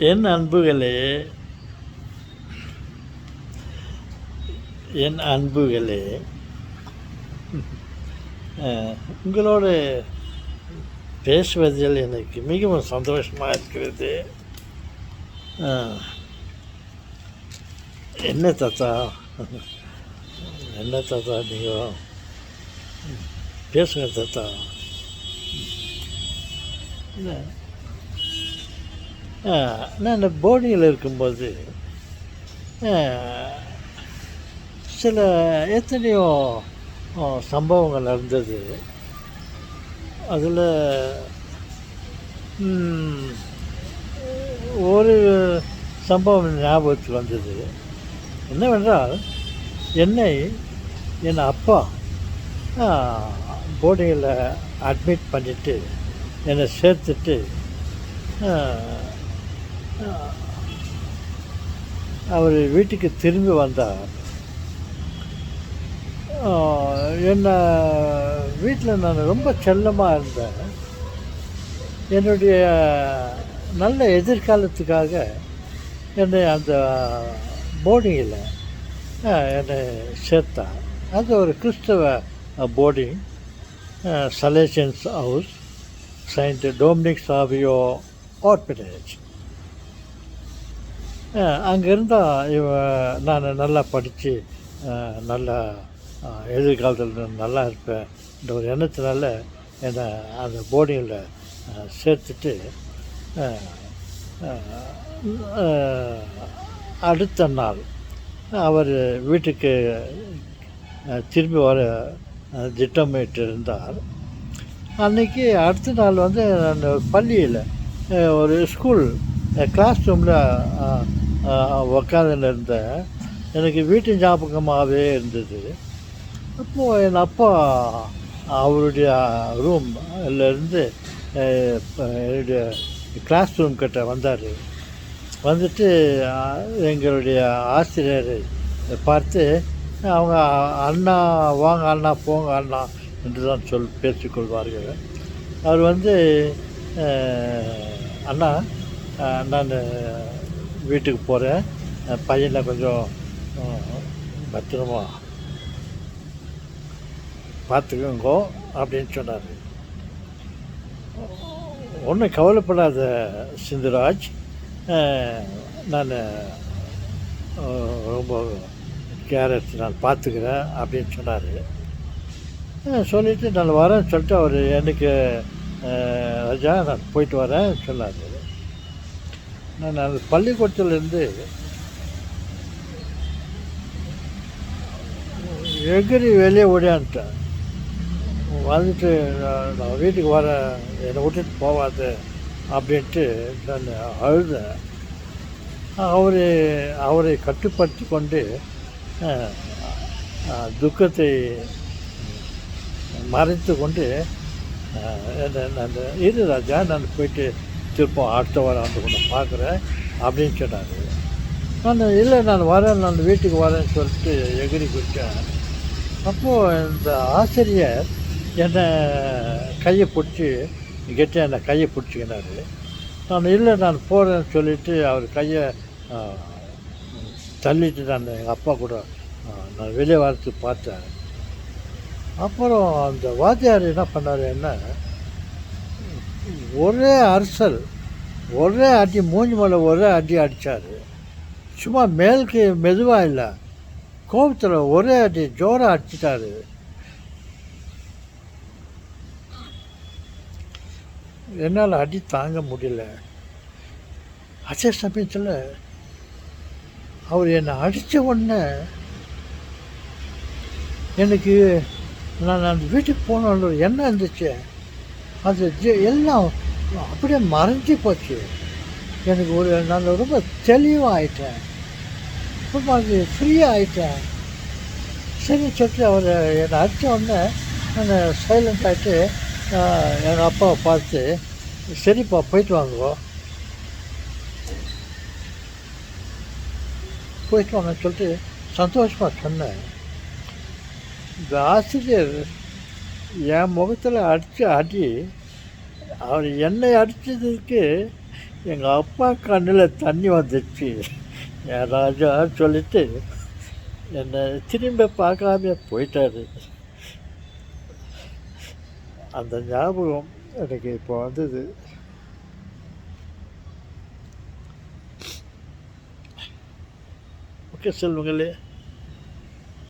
என் அன்புகளே, என் அன்புகளே, உங்களோடு பேசுவதில் எனக்கு மிகவும் சந்தோஷமாக இருக்கிறது. என்ன தாத்தா, என்ன தாத்தா நீங்கள் பேசுங்க தாத்தா. நான் போர்டிங்கில் இருக்கும்போது சில எத்தனையோ சம்பவங்கள் நடந்தது. அதில் ஒரு சம்பவம் ஞாபகத்துக்கு வந்தது. என்னவென்றால், என் அப்பா போர்டிங்கில் அட்மிட் பண்ணிவிட்டு என்னை சேர்த்துட்டு அவர் வீட்டுக்கு திரும்பி வந்தார். என்னை வீட்டில் நான் ரொம்ப செல்லமாக இருந்தேன். என்னுடைய நல்ல எதிர்காலத்துக்காக என்னை அந்த போர்டிங்கில் என்னை சேர்த்தார். அது ஒரு கிறிஸ்தவ boarding, Salesians house, Saint Dominic Savio orphanage. அங்கே இருந்தால் நான் நல்லா படித்து நல்லா எதிர்காலத்தில் நல்லா இருப்பேன்ற ஒரு எண்ணத்தினால என்னை அந்த போர்டிங்கில் சேர்த்துட்டு அடுத்த நாள் அவர் வீட்டுக்கு திரும்பி வர திட்டமிட்டு இருந்தார். அன்றைக்கி அடுத்த நாள் நான் பள்ளியில் ஒரு ஸ்கூல் கிளாஸ் ரூமில் உக்காந்துன்னு இருந்தேன். எனக்கு வீட்டு ஞாபகமாகவே இருந்தது. அப்போது என் அப்பா அவருடைய ரூம்லேருந்து என்னுடைய கிளாஸ் ரூம் கிட்ட வந்தார். வந்துட்டு எங்களுடைய ஆசிரியர் பார்த்து, அவங்க அண்ணா வாங்க அண்ணா, போங்க அண்ணா என்று தான் பேசிக்கொள்வார்கள். அவர் அண்ணா, நான் வீட்டுக்கு போகிறேன், பையனை கொஞ்சம் பத்திரமா பார்த்துக்கோங்கோ அப்படின்னு சொன்னார். ஒன்றும் கவலைப்படாத சிந்துராஜ், நான் ரொம்ப கேர் எடுத்து நான் பார்த்துக்கிறேன் அப்படின்னு சொன்னார். சொல்லிவிட்டு நான் வரேன்னு சொல்லிட்டு அவர் எனக்கு, ராஜா நான் போயிட்டு வரேன் சொன்னார். நான் அந்த பள்ளிக்கூடத்துலேருந்து எகிரி வெளியே ஓடியான்ட்டேன். வந்துட்டு நான் வீட்டுக்கு வரேன், என்னை விட்டுட்டு போகாது அப்படின்ட்டு நான் அழுதேன். அவரை கட்டுப்படுத்தி கொண்டு துக்கத்தை மறைத்து கொண்டு நான் இரு ராஜா, நான் போயிட்டு திருப்பம் அடுத்த வாரம் கொண்டு பார்க்குறேன் அப்படின்னு சொன்னார். நான் இல்லை, நான் வரேன், நான் வீட்டுக்கு வரேன்னு சொல்லிட்டு எகிரி போயிட்டேன். அப்போது இந்த ஆசிரியர் என்னை கையை பிடிச்சி என்னை கையை பிடிச்சிக்கினார். நான் இல்லை, நான் போகிறேன்னு சொல்லிவிட்டு அவர் கையை தள்ளிட்டு நான் எங்கள் அப்பா கூட நான் வெளியே வரத்துக்கு பார்த்தேன். அப்புறம் அந்த வாத்தியார் என்ன பண்ணார், என்ன ஒரே அரசல், ஒரே அடி, மூஞ்சி மேலே ஒரே அடி அடித்தார். சும்மா மேலுக்கு மெதுவாக இல்லை, கோபத்தில் ஒரே அடி ஜோராக அடிச்சிட்டாரு. என்னால் அடி தாங்க முடியல. அதே சமயத்தில் அவர் என்னை அடித்த உடனே எனக்கு நான் அந்த வீட்டுக்கு போன ஒரு எண்ணம் இருந்துச்சு. அது எல்லாம் அப்படியே மறைஞ்சி போச்சு. எனக்கு நான் ரொம்ப தெளிவாக ஆயிட்டேன், ரொம்ப அது ஃப்ரீயாக ஆகிட்டேன். சரி சொல்லிட்டு அவர் என்னை அடித்த உடனே நான் சைலண்ட் ஆகிட்டு எங்கள் அப்பாவை பார்த்து, சரிப்பா போயிட்டு வாங்குவோம், போயிட்டு வாங்கன்னு சொல்லிட்டு சந்தோஷமாக சொன்னேன். இந்த ஆசிரியர் என் முகத்தில் அடித்த அடி, அவர் என்னை அடித்ததுக்கு எங்கள் அப்பா கண்ணில் தண்ணி வந்துடுச்சு. என் ராஜா சொல்லிட்டு என்னை திரும்ப பார்க்காம போயிட்டாரு. அந்த ஞாபகம் எனக்கு இப்போ வந்தது. ஓகே செல்வங்களே.